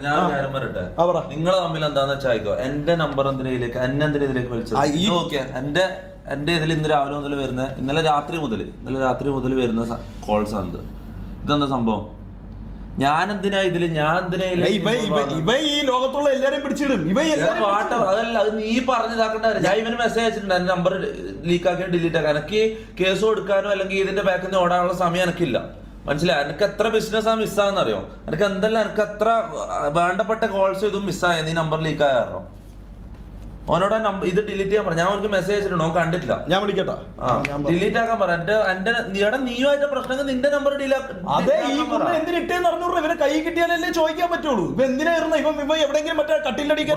ഞാൻ കാര്യം പറയട്ടെ, നിങ്ങളെ തമ്മിൽ എന്താന്ന് വെച്ചായിക്കോ, എന്റെ നമ്പർ എന്തിനേക്ക് ഇതിലേക്ക് വിളിച്ചത് നോക്കിയാ എന്റെ ഇതിൽ ഇന്ന് രാവിലെ മുതൽ വരുന്ന ഇന്നലെ രാത്രി മുതൽ വരുന്ന കോൾസ് ആണ്. ഇതെന്താ സംഭവം? ഞാൻ എന്തിനാ ഈ ലോകത്തുള്ള എല്ലാരെയും പിടിച്ചിടും. അതല്ല, അത് നീ പറഞ്ഞതാക്കണ്ട. ഞാൻ ഇവന് മെസ്സേജ് അയച്ചിട്ടുണ്ട്, എന്റെ നമ്പർ ലീക്ക് ആക്കി ഡിലീറ്റ് ആക്കാൻ. എനിക്ക് കേസ് കൊടുക്കാനോ അല്ലെങ്കിൽ ഇതിന്റെ ബാക്കിൽ നിന്ന് ഓടാനുള്ള സമയം എനിക്കില്ല. മനസ്സിലായി? എനിക്ക് എത്ര ബിസിനസ് ആ മിസ്സാന്ന് അറിയോ? എനിക്ക് എന്തെല്ലാം എനിക്ക് എത്ര വേണ്ടപ്പെട്ട കോൾസ് ഇതും മിസ്സായ നീ നമ്പർ ലീക്ക് ആയ കാരണം. ഓനോട് ഇത് ഡിലീറ്റ് ചെയ്യാൻ പറഞ്ഞു. ഞാൻ അവർക്ക് മെസ്സേജ് അയച്ചിട്ടുണ്ട്, ഓൻ കണ്ടിട്ടില്ല. ഞാൻ വിളിക്കട്ടാ, ഡിലീറ്റ് ആക്കാൻ പറ. എന്റെ നീയുമായിട്ട് പ്രശ്നം നിന്റെ നമ്പർ എന്തിനിട്ടേന്ന് അറിഞ്ഞൂറ്. ഇവരെ കൈ കിട്ടിയാലല്ലേ ചോദിക്കാൻ പറ്റുള്ളൂ. ഇവ എന്തിനായിരുന്നു ഇവ എവിടെയെങ്കിലും മറ്റേ കട്ടിലടിക്കാൻ.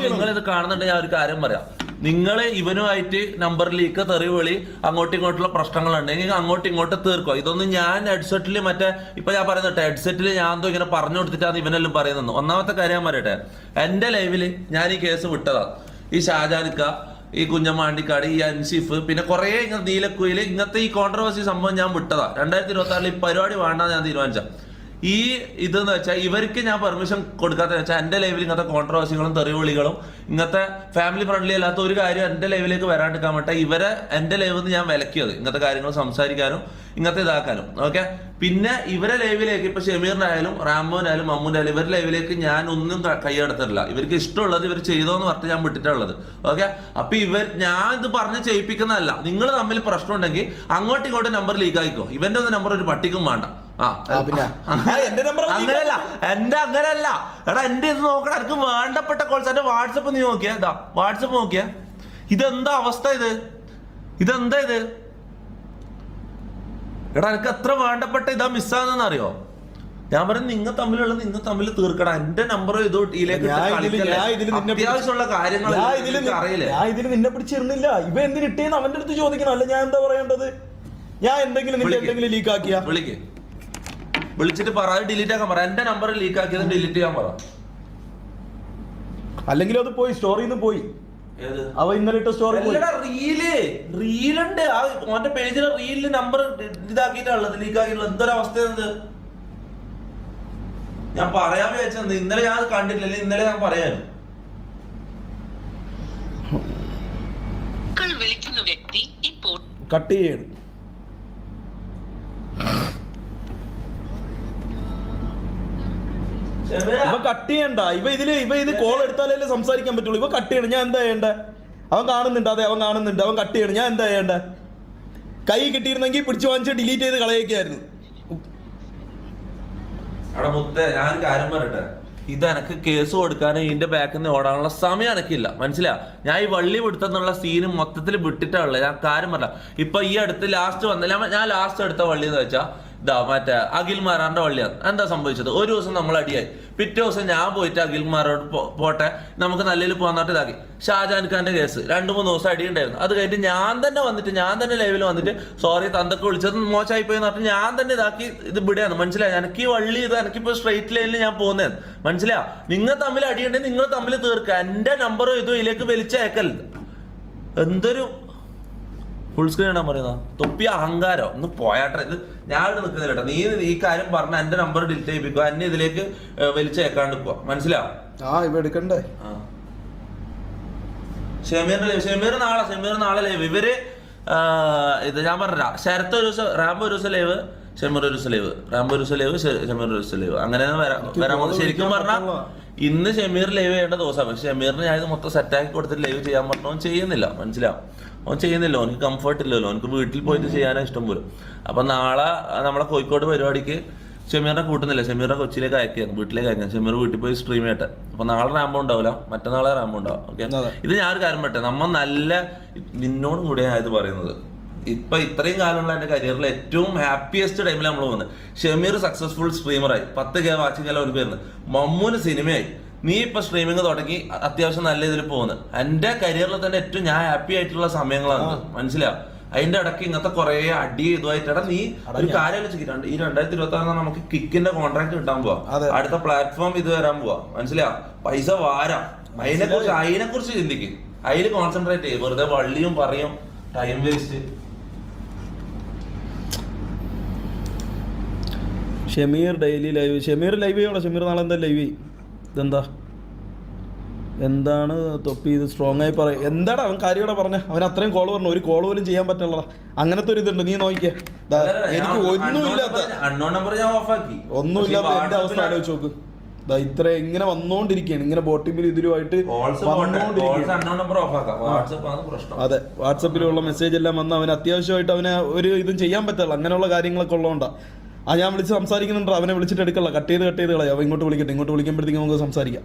നിങ്ങൾ ഇത് കാണുന്നുണ്ട്, ഞാൻ ഒരു കാര്യം പറയാം. നിങ്ങൾ ഇവനുമായിട്ട് നമ്പർ ലീക്ക്, തെറിവിളി, അങ്ങോട്ടും ഇങ്ങോട്ടുള്ള പ്രശ്നങ്ങൾ ഉണ്ടെങ്കിൽ അങ്ങോട്ടും ഇങ്ങോട്ട് തീർക്കോ. ഇതൊന്നും ഞാൻ ഹെഡ്സെറ്റിൽ ഇപ്പൊ ഞാൻ പറയുന്നത് ഹെഡ്സെറ്റിൽ ഞാൻ എന്തോ ഇങ്ങനെ പറഞ്ഞു കൊടുത്തിട്ടാണ് ഇവനെല്ലാം പറയുന്നത്. ഒന്നാമത്തെ കാര്യം ഞാൻ പറയട്ടെ, എന്റെ ലൈവില് ഞാൻ ഈ കേസ് വിട്ടതാ. ഈ ഷാജാനിക്ക, ഈ കുഞ്ഞമ്മാണ്ടിക്കാട്, ഈ അൻസിഫ്, പിന്നെ കുറെ നീലക്കുയില്, ഇങ്ങനത്തെ ഈ കോൺട്രവേഴ്സി സംഭവം ഞാൻ വിട്ടതാ. 2026 ഈ പരിപാടി വേണ്ടെന്ന് ഞാൻ തീരുമാനിച്ച. ഈ ഇതെന്ന് വെച്ചാൽ ഇവർക്ക് ഞാൻ പെർമിഷൻ കൊടുക്കാത്ത വെച്ചാൽ എന്റെ ലൈവിൽ ഇങ്ങനത്തെ കോൺട്രവേഴ്സികളും തെറിവിളികളും ഇങ്ങനത്തെ ഫാമിലി ഫ്രണ്ട്ലി അല്ലാത്ത ഒരു കാര്യം എന്റെ ലൈവിലേക്ക് വരാണ്ടിരിക്കാൻ പറ്റേ ഇവരെ എന്റെ ലൈവിൽ നിന്ന് ഞാൻ വിലക്കിയത് ഇങ്ങനത്തെ കാര്യങ്ങൾ സംസാരിക്കാനും ഇങ്ങനത്തെ ഇതാക്കാനും. ഓക്കെ, പിന്നെ ഇവരെ ലൈവിലേക്ക് ഇപ്പൊ ഷമീറിനായാലും റാമോനായാലും മമ്മൂന്റെ ആയാലും ഇവരുടെ ലൈവിലേക്ക് ഞാൻ ഒന്നും കൈയെടുത്തിട്ടില്ല. ഇവർക്ക് ഇഷ്ടമുള്ളത് ഇവർ ചെയ്തോന്ന് പറഞ്ഞിട്ട് ഞാൻ വിട്ടിട്ടുള്ളത്. ഓക്കെ, അപ്പൊ ഞാൻ ഇത് പറഞ്ഞ് ചെയ്യിപ്പിക്കുന്നതല്ല. നിങ്ങൾ തമ്മിൽ പ്രശ്നം ഉണ്ടെങ്കിൽ അങ്ങോട്ടും ഇങ്ങോട്ടും നമ്പർ ലീക്ക് ആയിക്കോ. ഇവന്റെ ഒന്ന് നമ്പർ ഒരു പട്ടിക്കും വേണ്ട. അങ്ങനെയല്ല, അങ്ങനെയല്ല. എടാ എന്റെ ഇത് നോക്കണ, എനിക്ക് വേണ്ടപ്പെട്ട കോൾസ്. എന്റെ വാട്സപ്പ് നീ നോക്കിയാ, വാട്സപ്പ് നോക്കിയാ, ഇതെന്താ അവസ്ഥ? ഇതെന്താ ഇത്? എടാ എനിക്ക് എത്ര വേണ്ടപ്പെട്ട ഇതാ മിസ്സാന്ന് അറിയോ? ഞാൻ പറഞ്ഞു നിങ്ങൾ തമ്മിൽ തീർക്കണം. എന്റെ നമ്പർ ഇതിലേക്ക് അത്യാവശ്യമുള്ള കാര്യങ്ങൾ അറിയില്ലേ? ഞാൻ ഇതിൽ നിന്നെ പിടിച്ചിരുന്നില്ല. ഇവ എന്തിനിട്ടേന്ന് അവന്റെ അടുത്ത് ചോദിക്കണം. അല്ല ഞാൻ എന്താ പറയേണ്ടത്? ഞാൻ എന്തെങ്കിലും ലീക്ക് ആക്കിയാ വിളിച്ചിട്ട് പറ, ഡിലീറ്റ് ആക്കാൻ പറ. എന്റെ നമ്പർ ലീക്ക് ആക്കിയത് ഡിലീറ്റ് ചെയ്യാൻ പറ. അല്ലെങ്കിൽ അത് പോയി, സ്റ്റോറിന്ന് പോയി. അവ ഇന്നലെ ഇട്ട സ്റ്റോറി റീലുണ്ട്. ഓന്റെ പേജിലെ റീലില് നമ്പർ ഇതാക്കിയിട്ടുള്ളത്, ലീക്ക് ആക്കിയിട്ടുള്ളത്. എന്തൊരവസ്ഥയത് ഞാൻ പറയാൻ വിചാരിച്ചത്. ഇന്നലെ ഞാൻ കണ്ടിട്ടില്ല, ഇന്നലെ ഞാൻ പറയാനും. കട്ട് ചെയ്യണം. ഇവ കട്ട് ചെയ്യണ്ട. ഇവ ഇത് കോൾ എടുത്താലല്ലേ സംസാരിക്കാൻ പറ്റുള്ളൂ. ഇവ കട്ട് ചെയ്യണം. ഞാൻ എന്താ ചെയ്യണ്ട? അവൻ കാണുന്നുണ്ട്. അതെ, അവൻ കാണുന്നുണ്ട്. അവൻ കട്ട് ചെയ്യണം. ഞാൻ എന്താ ചെയ്യണ്ട? കൈ കിട്ടിയിരുന്നെങ്കിൽ പിടിച്ചു വാങ്ങിച്ച് ഡിലീറ്റ് ചെയ്ത് കളയൊക്കെയായിരുന്നു. അവിടെ മുത്തേ, ഞാൻ കാര്യം പറയട്ടെ, ഇത് എനിക്ക് കേസ് കൊടുക്കാനും ഇതിന്റെ ബാക്കിൽ നിന്ന് ഓടാനുള്ള സമയം എനിക്കില്ല. മനസ്സിലാ? ഞാൻ ഈ വള്ളി വിടുത്തെന്നുള്ള സീന് മൊത്തത്തിൽ വിട്ടിട്ടുള്ളത്. ഞാൻ കാര്യം പറയാം. ഇപ്പൊ ഈ അടുത്ത് ലാസ്റ്റ് വന്നില്ല, ഞാൻ ലാസ്റ്റ് എടുത്ത വള്ളി എന്ന് വെച്ചാൽ മറ്റേ അഖിൽമാരാറിന്റെ വള്ളിയാണ്. എന്താ സംഭവിച്ചത്? ഒരു ദിവസം നമ്മൾ അടിയായി. പിറ്റേ ദിവസം ഞാൻ പോയിട്ട് അഖിൽമാരോട് പോട്ടെ നമുക്ക് നല്ലതിൽ പോകാന്നിട്ട് ഇതാക്കി. ഷാജാൻ ഖാന്റെ കേസ് 2-3 ദിവസം അടിയുണ്ടായിരുന്നു. അത് കഴിഞ്ഞിട്ട് ഞാൻ തന്നെ ലൈവിൽ വന്നിട്ട് സോറി തന്തൊക്കെ വിളിച്ചത് മോശമായി പോയി പറഞ്ഞിട്ട് ഞാൻ തന്നെ ഇതാക്കി ഇത് വിടുകയാണ്. മനസ്സിലായി? എനിക്ക് ഈ വള്ളി ഇത് എനിക്കിപ്പോ സ്ട്രെയിറ്റ് ലൈനിൽ ഞാൻ പോകുന്നതാണ്. മനസ്സിലാ? നിങ്ങൾ തമ്മിൽ അടിയുണ്ടെങ്കിൽ നിങ്ങൾ തമ്മിൽ തീർക്കുക. എന്റെ നമ്പറും ഇതും ഇതിലേക്ക് വലിച്ചയക്കരുത്. എന്തൊരു ഫുൾ സ്ക്രീൻ ഇടാൻ പറയുന്ന തൊപ്പി അഹങ്കാരം. ഒന്ന് പോയാട്ടെ. ഇത് ഞാൻ ഇവിടെ നിൽക്കുന്നില്ല കേട്ടോ. നീ ഈ കാര്യം പറഞ്ഞ എന്റെ നമ്പർ ഡിലീറ്റ് ചെയ്യിപ്പിക്കുക, എന്നെ ഇതിലേക്ക് വലിച്ചേക്കാണ്ട് പോവാ. മനസ്സിലാവും? എടുക്കണ്ടേ? ഷമീർ നാളെ ലൈവ്. ഇവര് ഇത് ഞാൻ പറഞ്ഞ ശരത്ത് ഒരു ദിവസം, റാംബോ ഒരു ദിവസം ലൈവ്, ഷമീർ ഒരു ദിവസം ലൈവ്, റാംബോ ഒരു ദിവസം ലൈവ്, ഷമീർ ഒരു ദിവസം ലൈവ്. അങ്ങനെ വരാൻ ശരിക്കും പറഞ്ഞാൽ ഇന്ന് ഷമീർ ലൈവ് ചെയ്യേണ്ട ദിവസമാണ്. പക്ഷെ ഷമീറിന് ഞാൻ ഇത് മൊത്തം സെറ്റാക്കി കൊടുത്തിട്ട് ലൈവ് ചെയ്യാൻ പറഞ്ഞു. അവൻ ചെയ്യുന്നില്ല. മനസ്സിലാവും? അവൻ ചെയ്യുന്നില്ല. അവനക്ക് കംഫർട്ട് ഇല്ലല്ലോ. അവനക്ക് വീട്ടിൽ പോയിട്ട് ചെയ്യാനാണ് ഇഷ്ടം പോലും. അപ്പൊ നാളെ നമ്മളെ കോഴിക്കോട് പരിപാടിക്ക് ഷമീറിനെ കൂട്ടുന്നില്ല. ഷമീറിനെ കൊച്ചിയിലേക്ക് അയക്കുകയാണ്, വീട്ടിലേക്ക് അയക്കാം. ഷമീർ വീട്ടിൽ പോയി സ്ട്രീം ചെയ്യട്ടെ. അപ്പൊ നാളെ റാമ്പോ ഉണ്ടാവില്ല, മറ്റന്നാളെ റാമ്പോ ഉണ്ടാവും. ഓക്കെ, ഇത് ഞാനൊരു കാര്യം പറ്റേ, നമ്മ നല്ല നിന്നോടും കൂടിയാണ് ഇത് പറയുന്നത്. ഇപ്പൊ ഇത്രയും കാലമുള്ള എന്റെ കരിയറിൽ ഏറ്റവും ഹാപ്പിയസ്റ്റ് ടൈമിൽ നമ്മൾ പോകുന്നത്. ഷമീർ സക്സസ്ഫുൾ സ്ട്രീമറായി, 10K വാച്ചിങ് എല്ലാം ഒരു പേരുന്ന്. മമ്മൂന് സിനിമയായി. നീ ഇപ്പൊ സ്ട്രീമിങ് തുടങ്ങി അത്യാവശ്യം നല്ല ഇതിൽ പോകുന്നത്. എന്റെ കരിയറിൽ തന്നെ ഏറ്റവും ഞാൻ ഹാപ്പി ആയിട്ടുള്ള സമയങ്ങളാണ്. മനസ്സിലാവും? അതിന്റെ ഇടയ്ക്ക് ഇങ്ങനത്തെ കുറെ അടി ഇതുമായിട്ടാണ്. നീ ഒരു കാര്യം ആലോചിക്കുന്നുണ്ട്, ഈ 2026 നമുക്ക് കിക്കിന്റെ കോൺട്രാക്ട് കിട്ടാൻ പോവാ, അടുത്ത പ്ലാറ്റ്ഫോം ഇത് വരാൻ പോവാ. മനസ്സിലാവും? പൈസ വാരാം. അതിനെക്കുറിച്ച് ചിന്തിക്കും, അതിൽ കോൺസെൻട്രേറ്റ് ചെയ്യും. വെറുതെ വള്ളിയും പറയും, time waste. Shameer daily live. Shameer live ചെയ്യോളാം. ഷമീർ നാളെ എന്താ ലൈവ് ചെയ്യും. ഇതെന്താ എന്താണ് തൊപ്പി ഇത് സ്ട്രോങ് ആയി പറയും. എന്താടാ അവൻ കാര്യോടെ പറഞ്ഞ അവൻ അത്രയും കോൾ പറഞ്ഞു. ഒരു കോൾ പോലും ചെയ്യാൻ പറ്റുള്ള അങ്ങനത്തെ ഒരു ഇതുണ്ട്. നീ നോക്കിയേ, എനിക്ക് ഒന്നുമില്ലാത്ത ഒന്നുമില്ലാത്ത എന്റെ അവസ്ഥ ആലോചിച്ച് നോക്ക്. ഇത്ര ഇങ്ങനെ വന്നോണ്ടിരിക്കുകയാണ്, ഇങ്ങനെ ബോട്ടിങ്ങിൽ ഇതിലുമായിട്ട് അതെ. വാട്സപ്പിലുള്ള മെസ്സേജ് എല്ലാം വന്ന് അവന് അത്യാവശ്യമായിട്ട് അവന് ഒരു ഇതും ചെയ്യാൻ പറ്റില്ല. അങ്ങനെയുള്ള കാര്യങ്ങളൊക്കെ ഉള്ളതുകൊണ്ടാ ഞാൻ വിളിച്ച് സംസാരിക്കുന്നുണ്ടോ. അവനെ വിളിച്ചിട്ട് എടുക്കല്ല, കട്ട് ചെയ്ത് കളയാം. അവൻ ഇങ്ങോട്ട് വിളിക്കട്ടെ, ഇങ്ങോട്ട് വിളിക്കുമ്പോഴത്തേക്കും നമുക്ക് സംസാരിക്കാം.